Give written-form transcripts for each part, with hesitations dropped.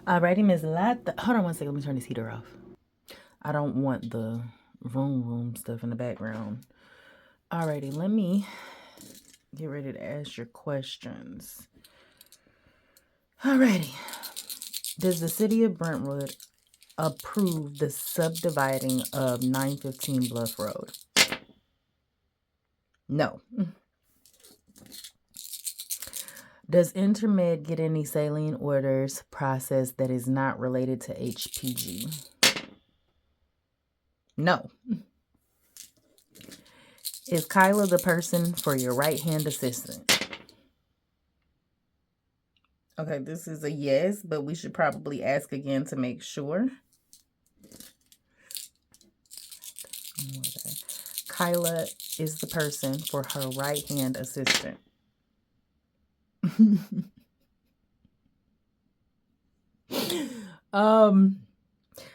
Alrighty, Miss Lat. Hold on one second. Let me turn this heater off. I don't want the room stuff in the background. Alrighty, let me get ready to ask your questions. Alrighty. Does the city of Brentwood approve the subdividing of 915 Bluff Road? No. Does Intermed get any saline orders processed that is not related to HPG? No. Is Kyla the person for your right-hand assistant? Okay, this is a yes, but we should probably ask again to make sure. Kyla is the person for her right-hand assistant.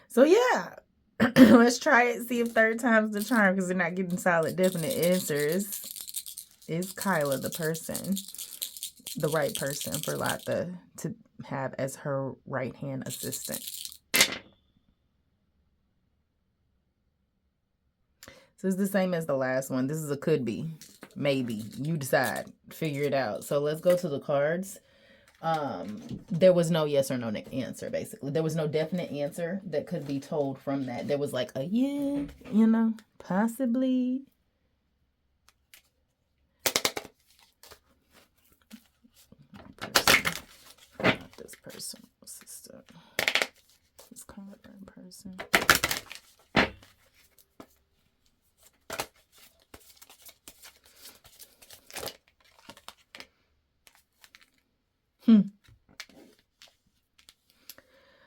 So yeah, let's try it. See if third time's the charm, because they're not getting solid, definite answers. Is Kyla the person, the right person for Latha to have as her right-hand assistant? So it's the same as the last one. This is a could be, maybe. You decide, figure it out. So let's go to the cards. There was no yes or no answer, basically. There was no definite answer that could be told from that. There was like a yeah, you know, possibly. Not this person, assistant. This card in person.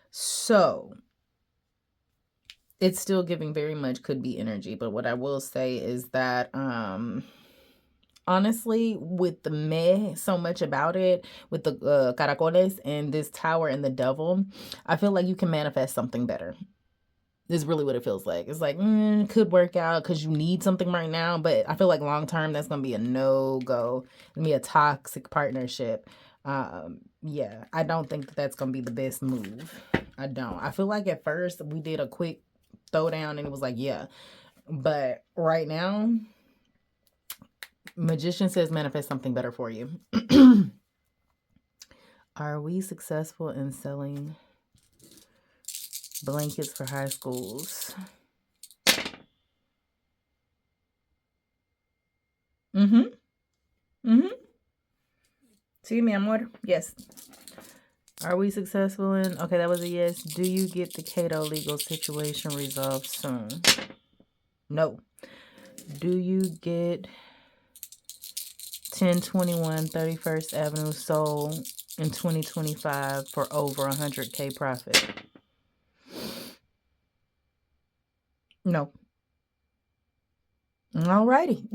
So it's still giving very much could be energy, but what I will say is that honestly, with the meh so much about it, with the caracoles and this tower and the devil, I feel like you can manifest something better. Is really what it feels like. It's like, could work out because you need something right now, but I feel like long term that's gonna be a no-go. It's gonna be a toxic partnership. Yeah, I don't think that's gonna be the best move. I don't. I feel like at first we did a quick throwdown and it was like, yeah. But right now, Magician says manifest something better for you. Are we successful in selling blankets for high schools? See, mi amor? Yes. Are we successful in... Okay, that was a yes. Do you get the Cato legal situation resolved soon? No. Do you get 1021 31st Avenue sold in 2025 for over 100K profit? No. Alrighty.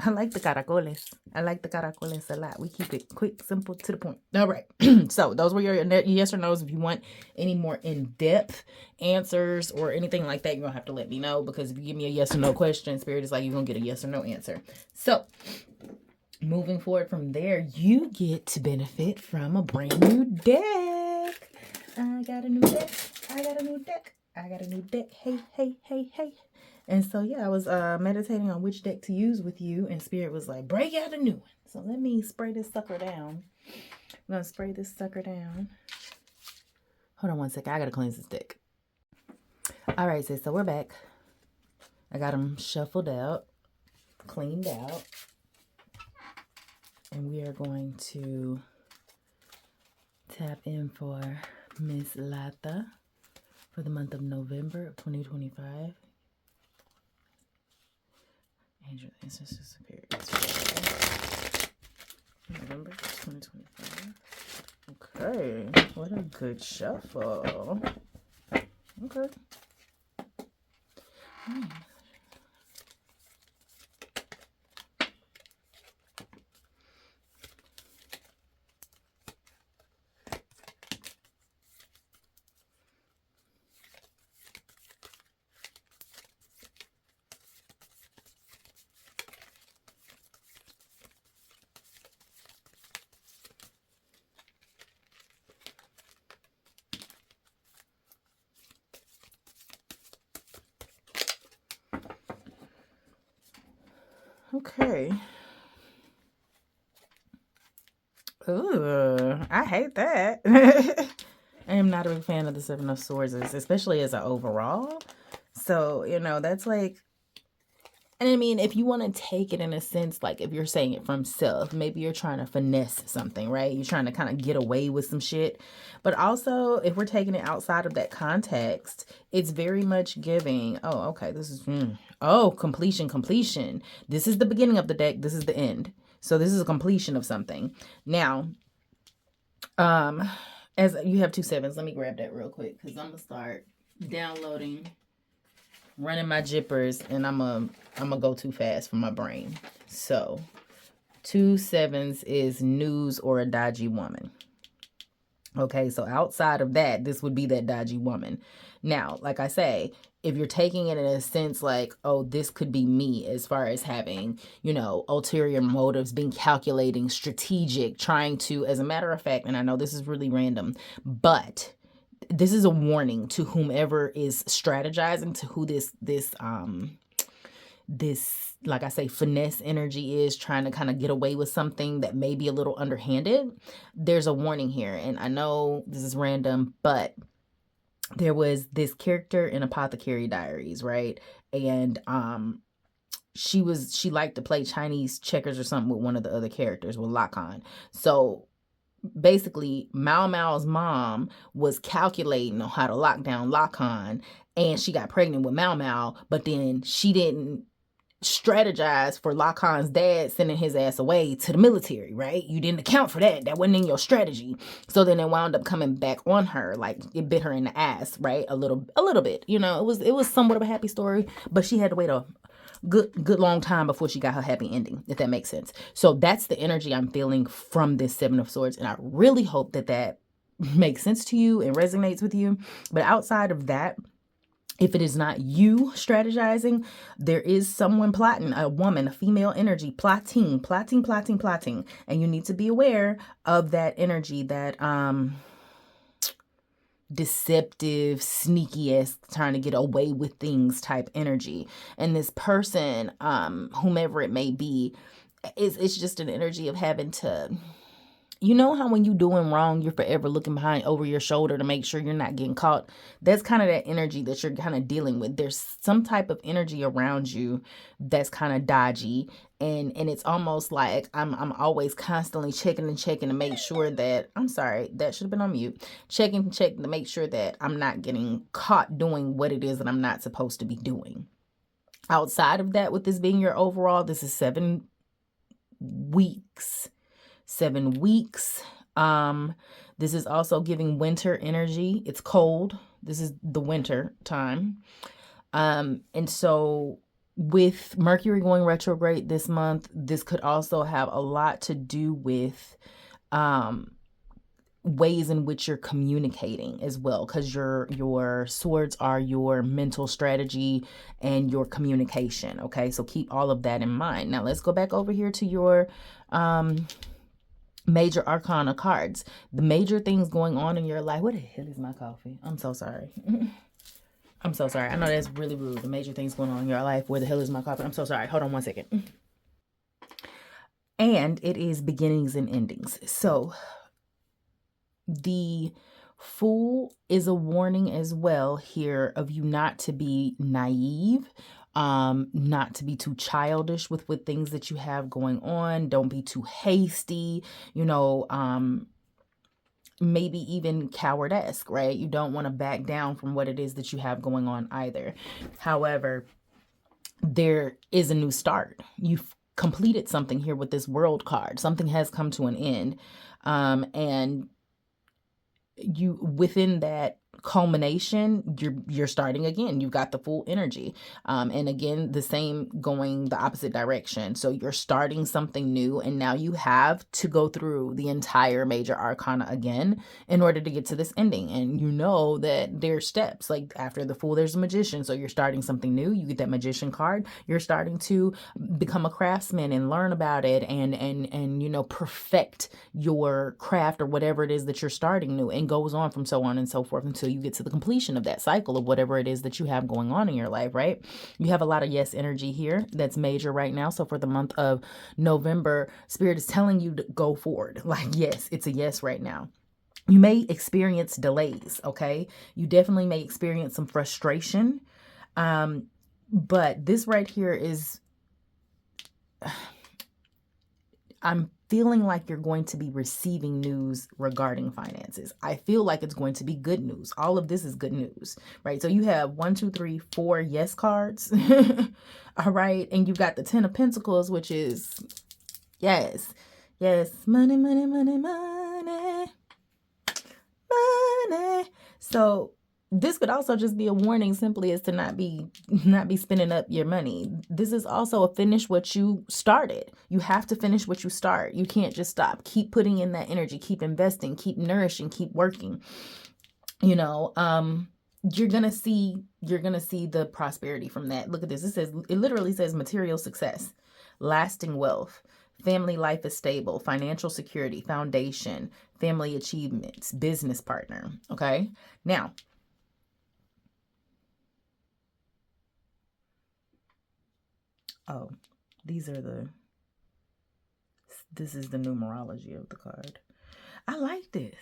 I like the caracoles. I like the caracoles a lot. We keep it quick, simple, to the point. All right. So those were your yes or no's. If you want any more in-depth answers or anything like that, you're going to have to let me know, because if you give me a yes or no question, Spirit is like, you're going to get a yes or no answer. So moving forward from there, you get to benefit from a brand new deck. I got a new deck. I got a new deck. I got a new deck. Hey, hey, hey, hey. And so, yeah, I was meditating on which deck to use with you, and Spirit was like, break out a new one. So let me spray this sucker down. I'm going to spray this sucker down. Hold on one second. I got to cleanse this deck. All right, sis, so we're back. I got them shuffled out, cleaned out. And we are going to tap in for Miss Latha for the month of November of 2025. Angel Ancestors Spirits. November 2025. Okay. What a good shuffle. Okay. Okay. Ooh, I hate that. I am not a big fan of the Seven of Swords, especially as an overall. So, that's like, and I mean, if you want to take it in a sense, like if you're saying it from self, maybe you're trying to finesse something, right? You're trying to kind of get away with some shit. But also, if we're taking it outside of that context, it's very much giving, oh, okay, this is, completion. This is the beginning of the deck. This is the end. So this is a completion of something. Now, as you have 2 sevens, let me grab that real quick because I'm going to start downloading, running my jippers, and I'm gonna go too fast for my brain. So 2 sevens is news or a dodgy woman. Okay, so outside of that, this would be that dodgy woman. Now, like I say, if you're taking it in a sense like, oh, this could be me as far as having, ulterior motives, being calculating, strategic, trying to, as a matter of fact, and I know this is really random, but this is a warning to whomever is strategizing, to who this like I say, finesse energy is, trying to kind of get away with something that may be a little underhanded. There's a warning here. And I know this is random, but there was this character in Apothecary Diaries, right? And she liked to play Chinese checkers or something with one of the other characters, with Lacan. So basically, Mao Mao's mom was calculating on how to lock down Lacan, and she got pregnant with Mao Mao, but then she didn't strategize for Lacan's dad sending his ass away to the military, right? You didn't account for that. That wasn't in your strategy. So then it wound up coming back on her, like it bit her in the ass, right? A little bit. It was somewhat of a happy story, but she had to wait a good long time before she got her happy ending, if that makes sense. So that's the energy I'm feeling from this Seven of Swords, and I really hope that makes sense to you and resonates with you. But outside of that, if it is not you strategizing, there is someone plotting, a woman, a female energy, plotting. And you need to be aware of that energy, that deceptive, sneaky-esque, trying to get away with things type energy. And this person, whomever it may be, it's just an energy of having to... You know how when you're doing wrong, you're forever looking behind over your shoulder to make sure you're not getting caught? That's kind of that energy that you're kind of dealing with. There's some type of energy around you that's kind of dodgy. And it's almost like I'm always constantly checking to make sure that, I'm sorry, that should have been on mute. Checking to make sure that I'm not getting caught doing what it is that I'm not supposed to be doing. Outside of that, with this being your overall, this is 7 weeks. 7 weeks. This is also giving winter energy. It's cold. This is the winter time. And so with Mercury going retrograde this month, this could also have a lot to do with ways in which you're communicating as well, because your swords are your mental strategy and your communication. Okay, so keep all of that in mind. Now let's go back over here to your major arcana cards. The major things going on in your life. What the hell is my coffee? I'm so sorry. I'm so sorry. I know that's really rude. The major things going on in your life. Where the hell is my coffee? I'm so sorry. Hold on one second. And it is beginnings and endings. So the Fool is a warning as well here of you not to be naive, not to be too childish with things that you have going on. Don't be too hasty, maybe even coward-esque, right? You don't want to back down from what it is that you have going on either. However, there is a new start. You've completed something here with this World card. Something has come to an end. And you, within that culmination, you're starting again. You've got the full energy, and again, the same, going the opposite direction. So you're starting something new, and now you have to go through the entire major arcana again in order to get to this ending. And you know that there's steps. Like after the Fool, there's a Magician. So you're starting something new. You get that Magician card. You're starting to become a craftsman and learn about it, and perfect your craft or whatever it is that you're starting new, and goes on from so on and so forth until you get to the completion of that cycle of whatever it is that you have going on in your life, right? You have a lot of yes energy here that's major right now. So for the month of November, Spirit is telling you to go forward. Like, yes, it's a yes right now. You may experience delays, okay? You definitely may experience some frustration. But this right here is, I'm feeling like you're going to be receiving news regarding finances. I feel like it's going to be good news. All of this is good news, right? So you have 1, 2, 3, 4 yes cards. All right. And you got the 10 of Pentacles, which is yes. Yes. Money, money, money, money. Money. So this could also just be a warning simply as to not be spending up your money. This is also a finish what you started. You have to finish what you start. You can't just stop. Keep putting in that energy, keep investing, keep nourishing, keep working. You know, you're going to see the prosperity from that. Look at this. It literally says material success, lasting wealth, family life is stable, financial security, foundation, family achievements, business partner. Okay. Now, oh, this is the numerology of the card. I like this.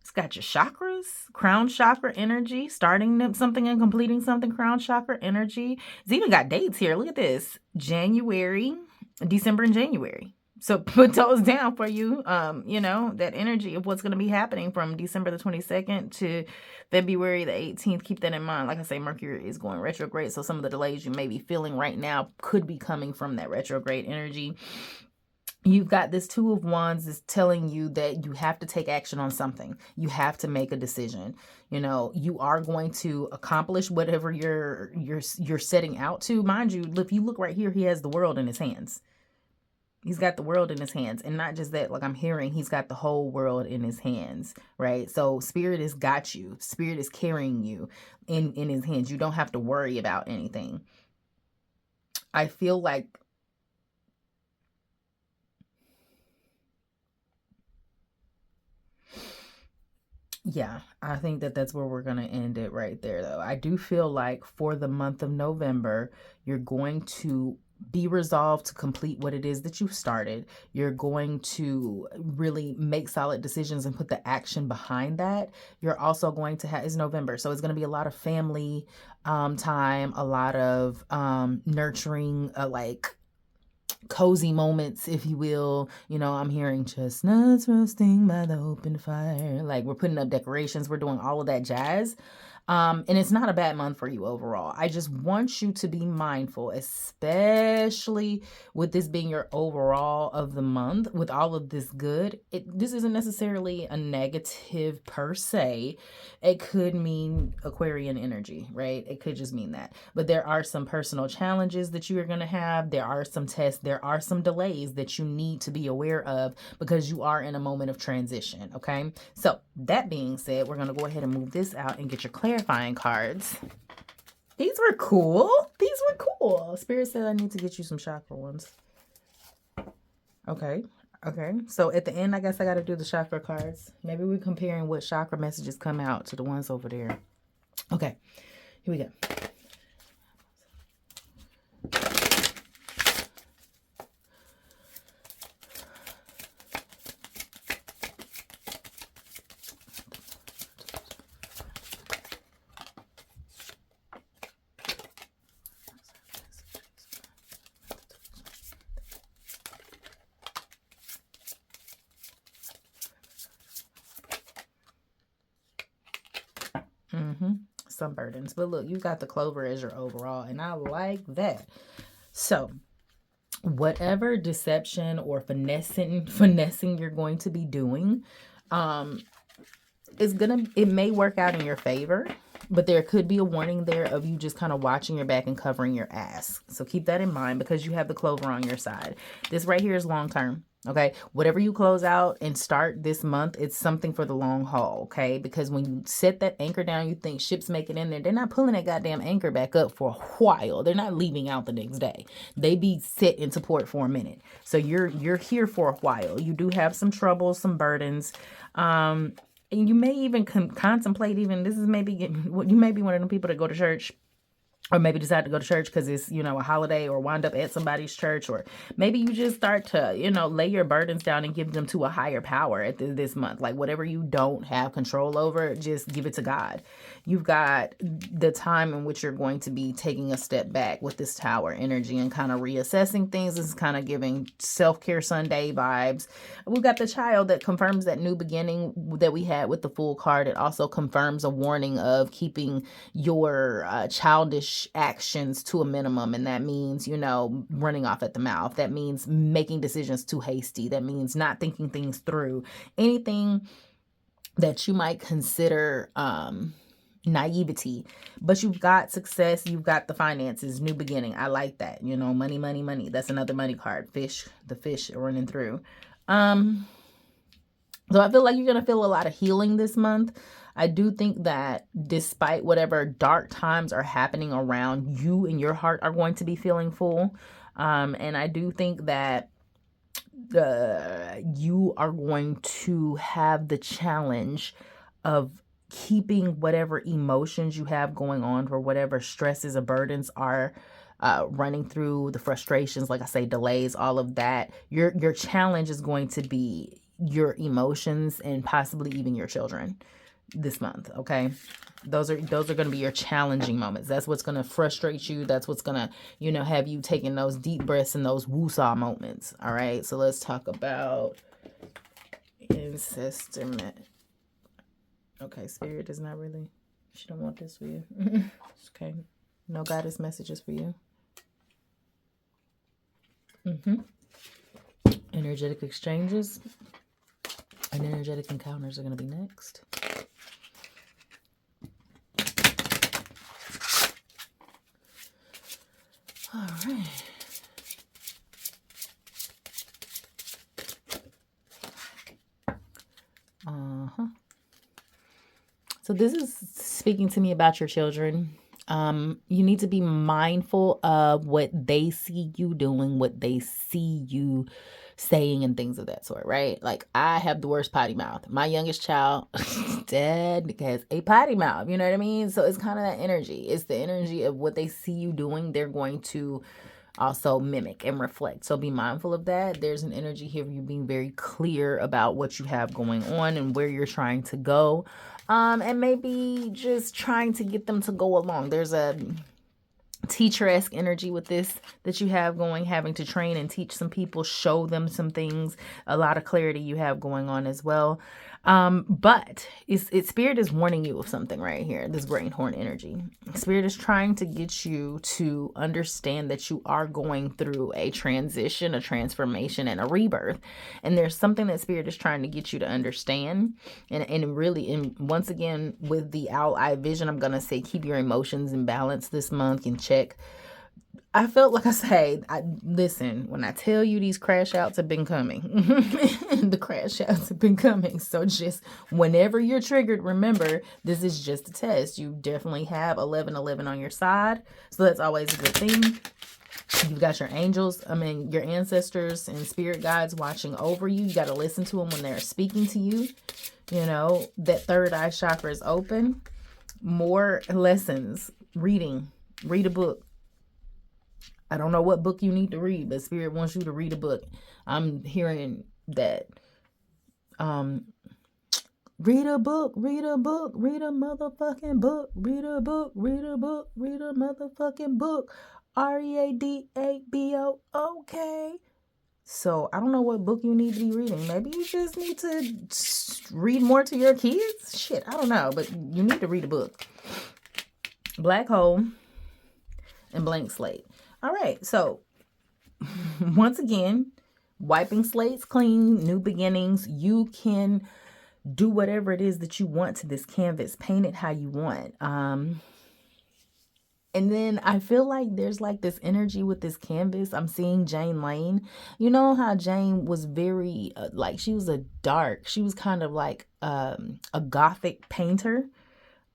It's got your chakras, crown chakra energy, starting something and completing something, crown chakra energy. It's even got dates here. Look at this. December and January. So put those down for you. You know, that energy of what's going to be happening from December the 22nd to February the 18th. Keep that in mind. Like I say, Mercury is going retrograde. So some of the delays you may be feeling right now could be coming from that retrograde energy. You've got this 2 of Wands is telling you that you have to take action on something. You have to make a decision. You know, you are going to accomplish whatever you're setting out to. Mind you, if you look right here, he has the world in his hands. He's got the world in his hands. And not just that, like I'm hearing, he's got the whole world in his hands, right? So Spirit has got you. Spirit is carrying you in his hands. You don't have to worry about anything. I feel like yeah, I think that's where we're going to end it right there, though. I do feel like for the month of November, you're going to be resolved to complete what it is that you've started. You're going to really make solid decisions and put the action behind that. You're also going to have, it's November, so it's going to be a lot of family time, a lot of nurturing, like cozy moments, if you will. You know, I'm hearing chestnuts roasting by the open fire. Like, we're putting up decorations. We're doing all of that jazz. And it's not a bad month for you overall. I just want you to be mindful, especially with this being your overall of the month, with all of this good. This isn't necessarily a negative per se. It could mean Aquarian energy, right? It could just mean that. But there are some personal challenges that you are going to have. There are some tests. There are some delays that you need to be aware of because you are in a moment of transition, okay? So that being said, we're going to go ahead and move this out and get your clarifying cards. These were cool. These were cool. Spirit said I need to get you some chakra ones. Okay. Okay. So at the end, I guess I got to do the chakra cards. Maybe we're comparing what chakra messages come out to the ones over there. Okay. Here we go. Some burdens, but look, you got the clover as your overall, and I like that. So whatever deception or finessing you're going to be doing, it may work out in your favor, but there could be a warning there of you just kind of watching your back and covering your ass. So keep that in mind because you have the clover on your side. This right here is long term. Okay, whatever you close out and start this month, it's something for the long haul, okay? Because when you set that anchor down, you think ships make it in there. They're not pulling that goddamn anchor back up for a while. They're not leaving out the next day. They be set into port for a minute. So you're here for a while. You do have some troubles, some burdens. And you may even contemplate, even this is maybe you may be one of them people that go to church, or maybe decide to go to church because it's, a holiday, or wind up at somebody's church, or maybe you just start to, lay your burdens down and give them to a higher power at this month. Like whatever you don't have control over, just give it to God. You've got the time in which you're going to be taking a step back with this Tower energy and kind of reassessing things. This is kind of giving self-care Sunday vibes. We've got the Child that confirms that new beginning that we had with the Fool card. It also confirms a warning of keeping your childish actions to a minimum. And that means, running off at the mouth. That means making decisions too hasty. That means not thinking things through. Anything that you might consider naivety. But you've got success, you've got the finances, new beginning. I like that. Money, money, money. That's another money card. Fish, the fish running through. So I feel like you're going to feel a lot of healing this month. I do think that despite whatever dark times are happening around, you and your heart are going to be feeling full. And I do think that you are going to have the challenge of keeping whatever emotions you have going on, or whatever stresses or burdens are running through, the frustrations, like I say, delays, all of that. Your challenge is going to be your emotions and possibly even your children this month. Okay, those are going to be your challenging moments. That's what's going to frustrate you. That's what's going to have you taking those deep breaths and those woo-saw moments. All right, so let's talk about ancestor. Okay, Spirit is not really, she don't want this for you. Okay, no goddess messages for you. Energetic exchanges and energetic encounters are going to be next. All right. So this is speaking to me about your children. You need to be mindful of what they see you doing, what they see you saying, and things of that sort, right? Like, I have the worst potty mouth. My youngest child, Dad, has a potty mouth. You know what I mean? So it's kind of that energy. It's the energy of what they see you doing. They're going to also mimic and reflect. So be mindful of that. There's an energy here of you being very clear about what you have going on and where you're trying to go. And maybe just trying to get them to go along. There's a teacher-esque energy with this that you have going, having to train and teach some people, show them some things. A lot of clarity you have going on as well. But Spirit is warning you of something right here. This brain horn energy. Spirit is trying to get you to understand that you are going through a transition, a transformation, and a rebirth. And there's something that Spirit is trying to get you to understand. And really, and once again, with the owl eye vision, I'm going to say keep your emotions in balance this month and check. I felt like I say, listen, when I tell you these crash outs have been coming, the crash outs have been coming. So just whenever you're triggered, remember, this is just a test. You definitely have 1111 on your side. So that's always a good thing. You've got your angels, your ancestors and spirit guides watching over you. You got to listen to them when they're speaking to you. That third eye chakra is open. More lessons, reading, read a book. I don't know what book you need to read, but Spirit wants you to read a book. I'm hearing that. Read a book, read a book, read a motherfucking book, read a book, read a book, read a motherfucking book. READABO. Okay. So I don't know what book you need to be reading. Maybe you just need to read more to your kids. Shit, I don't know, but you need to read a book. Black hole and blank slate. All right, so once again, wiping slates clean, new beginnings. You can do whatever it is that you want to this canvas. Paint it how you want. And then I feel like there's like this energy with this canvas. I'm seeing Jane Lane. You know how Jane was very, she was she was kind of like a gothic painter.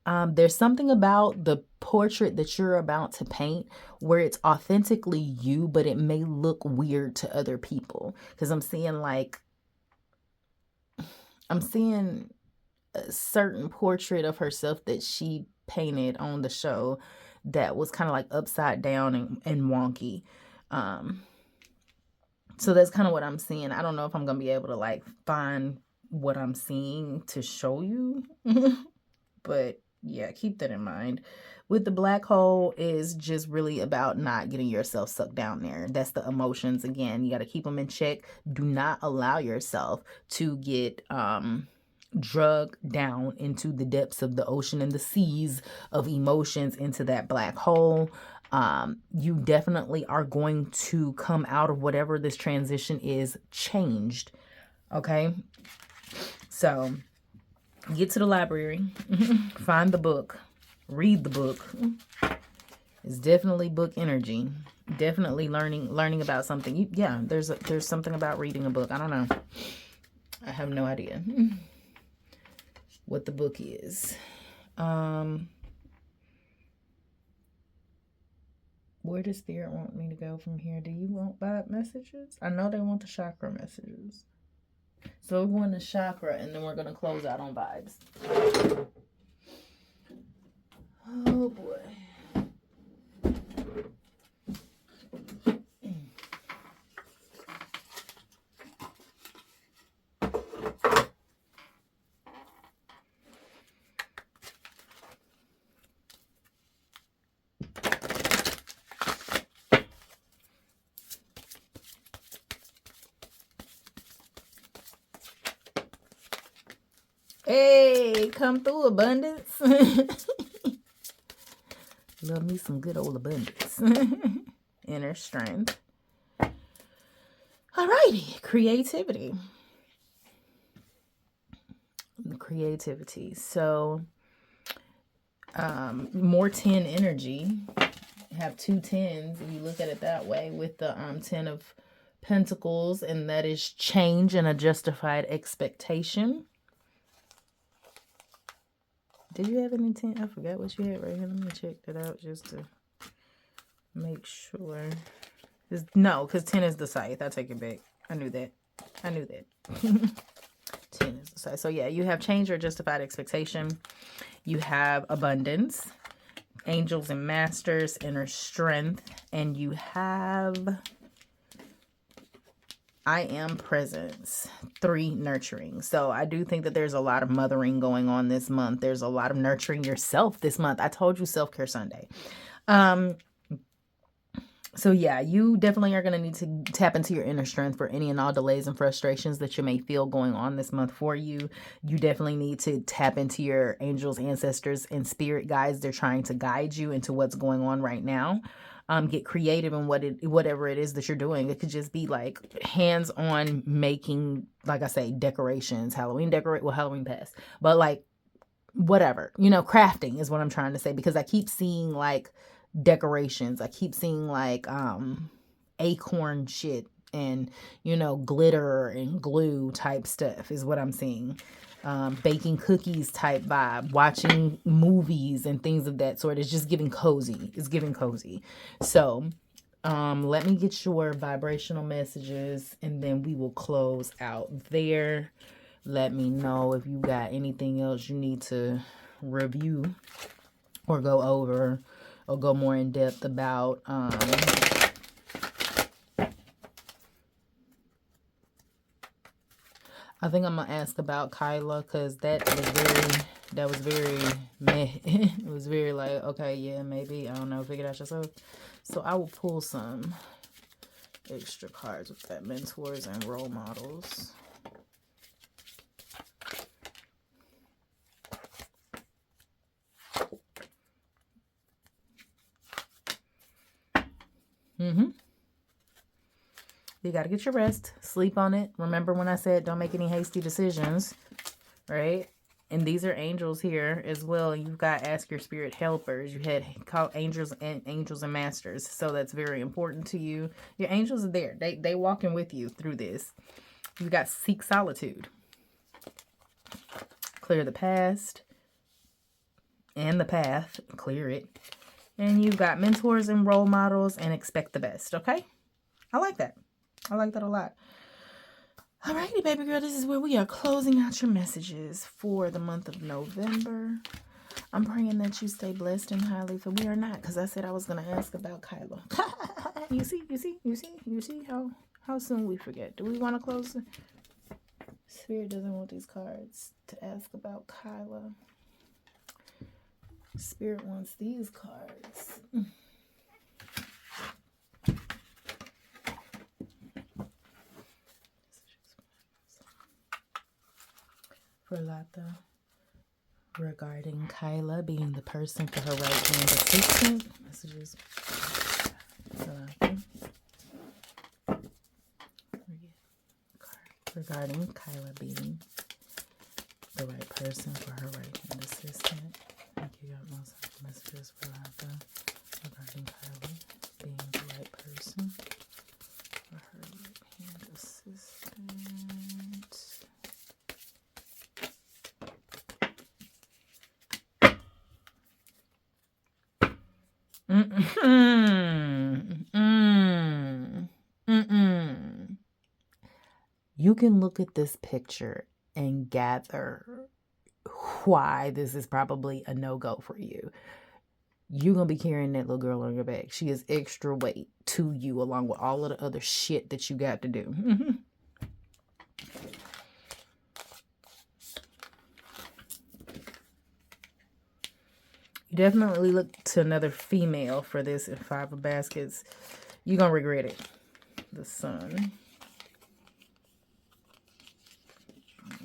There's something about the portrait that you're about to paint where it's authentically you, but it may look weird to other people. Because I'm seeing a certain portrait of herself that she painted on the show that was kind of like upside down and wonky. So that's kind of what I'm seeing. I don't know if I'm going to be able to like find what I'm seeing to show you. But yeah, keep that in mind. With the black hole is just really about not getting yourself sucked down there. That's the emotions. Again, you got to keep them in check. Do not allow yourself to get drug down into the depths of the ocean and the seas of emotions into that black hole. You definitely are going to come out of whatever this transition is changed. Okay. So get to the library, find the book, read the book. It's definitely book energy. Definitely learning about something. Yeah, there's something about reading a book. I don't know. I have no idea what the book is. Where does Spirit want me to go from here? Do you want vibe messages? I know they want the chakra messages. So we're going to chakra, and then we're going to close out on vibes. Oh, boy. Hey, come through, abundance. Love me some good old abundance. Inner strength. Alrighty, creativity. So, more 10 energy. Have 2 10s if you look at it that way, with the 10 of Pentacles, and that is change and a justified expectation. Did you have any 10? I forgot what you had right here. Let me check that out just to make sure. No, because 10 is the scythe. I take it back. I knew that. 10 is the scythe. So yeah, you have change or justified expectation. You have abundance, angels and masters, inner strength, and you have I am presence, 3 nurturing. So I do think that there's a lot of mothering going on this month. There's a lot of nurturing yourself this month. I told you Self-Care Sunday. So yeah, you definitely are going to need to tap into your inner strength for any and all delays and frustrations that you may feel going on this month for you. You definitely need to tap into your angels, ancestors, and spirit guides. They're trying to guide you into what's going on right now. Get creative in whatever it is that you're doing. It could just be like hands-on making, like I say, decorations, Halloween passed, but like whatever, crafting is what I'm trying to say, because I keep seeing like decorations. I keep seeing like acorn shit and glitter and glue type stuff is what I'm seeing. Baking cookies type vibe, watching movies and things of that sort. It's just giving cozy. It's giving cozy. So let me get your vibrational messages, and then we will close out there. Let me know if you got anything else you need to review or go over or go more in depth about. I think I'm gonna ask about Kyla, because that was very meh. It was very like, okay, yeah, maybe, I don't know, figure it out yourself. So I will pull some extra cards with that, mentors and role models. You got to get your rest. Sleep on it. Remember when I said don't make any hasty decisions, right? And these are angels here as well. You've got ask your spirit helpers. You had call angels and masters. So that's very important to you. Your angels are there. They walking with you through this. You've got seek solitude. Clear the past and the path. Clear it. And you've got mentors and role models, and expect the best. Okay? I like that. I like that a lot. Alrighty, baby girl, this is where we are closing out your messages for the month of November. I'm praying that you stay blessed and highly, for we are not, because I said I was going to ask about Kyla. You see how soon we forget. Do we want to close? Spirit doesn't want these cards to ask about Kyla. Spirit wants these cards. For Lata, regarding Kyla being the person for her right-hand assistant. Messages. Regarding Kyla being the right person for her right-hand assistant. Thank you, got most of the messages for Lata. Regarding Kyla being the right person for her right-hand assistant. You can look at this picture and gather why this is probably a no-go for you. You're going to be carrying that little girl on your back. She is extra weight to you, along with all of the other shit that you got to do. You definitely look to another female for this in 5 of baskets. You're going to regret it. The Sun.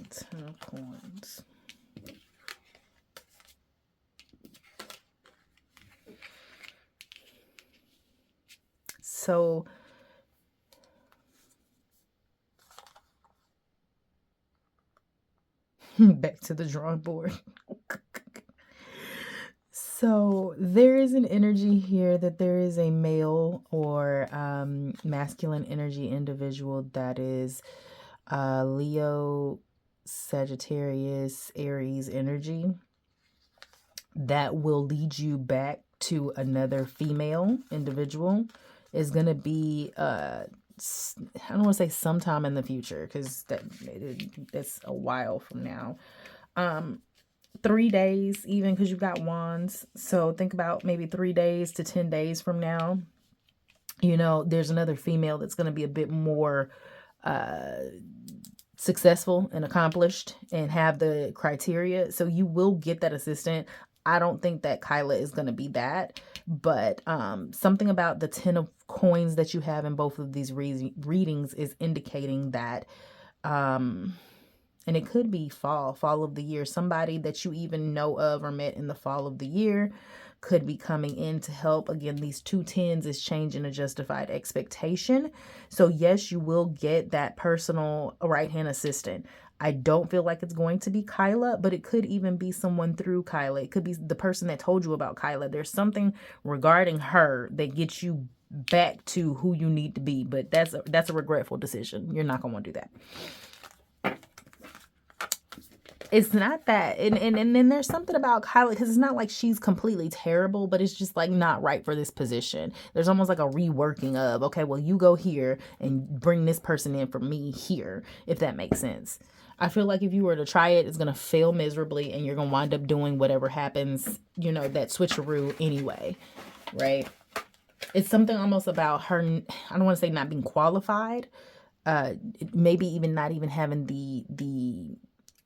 10 of coins. So back to the drawing board. So there is an energy here that there is a male or masculine energy individual that is Leo, Sagittarius, Aries energy that will lead you back to another female individual. Is going to be I don't want to say sometime in the future, because that's a while from now. 3 days even, because you've got wands. So think about maybe 3 days to 10 days from now. You know, there's another female that's going to be a bit more successful and accomplished and have the criteria. So you will get that assistant. I don't think that Kyla is going to be that, but something about the 10 of coins that you have in both of these readings is indicating that, and it could be fall of the year. Somebody that you even know of or met in the fall of the year could be coming in to help. Again, these 2 10s is changing a justified expectation. So yes, you will get that personal right-hand assistant. I don't feel like it's going to be Kyla, but it could even be someone through Kyla. It could be the person that told you about Kyla. There's something regarding her that gets you back to who you need to be, but that's a regretful decision. You're not going to want to do that. It's not that. And then there's something about Kyla, because it's not like she's completely terrible, but it's just like not right for this position. There's almost like a reworking of, okay, well, you go here and bring this person in for me here, if that makes sense. I feel like if you were to try it, it's going to fail miserably and you're going to wind up doing whatever happens, you know, that switcheroo anyway, right? It's something almost about her, I don't want to say not being qualified, maybe even not even having the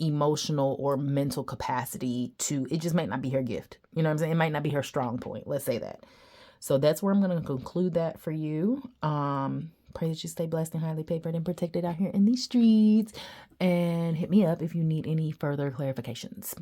emotional or mental capacity to, it just might not be her gift. You know what I'm saying? It might not be her strong point. Let's say that. So that's where I'm going to conclude that for you. Pray that you stay blessed and highly favored and protected out here in these streets. And hit me up if you need any further clarifications.